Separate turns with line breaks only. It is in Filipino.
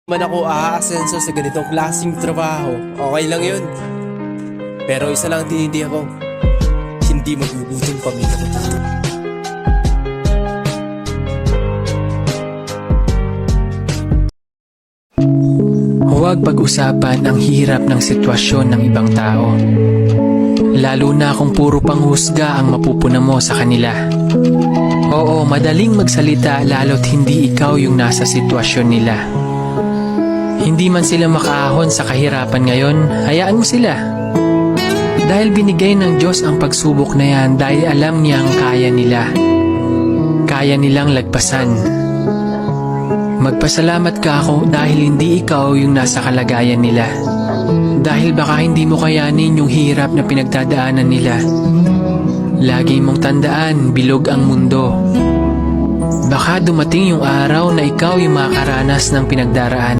Man ako aasenso sa ganitong klaseng trabaho, okay lang yun. Pero isa lang tinitiyak ko, hindi magugutom pamilya ko.
Huwag pag-usapan ang hirap ng sitwasyon ng ibang tao. Lalo na kung puro panghusga ang mapupuna mo sa kanila. Oo, madaling magsalita lalo't hindi ikaw yung nasa sitwasyon nila. Hindi man sila makaahon sa kahirapan ngayon, hayaan mo sila. Dahil binigay ng Diyos ang pagsubok na yan dahil alam niyang kaya nila. Kaya nilang lagpasan. Magpasalamat ka ako dahil hindi ikaw yung nasa kalagayan nila. Dahil baka hindi mo kayanin yung hirap na pinagdadaanan nila. Lagi mong tandaan, bilog ang mundo. Baka dumating yung araw na ikaw yung makakaranas ng pinagdaraan.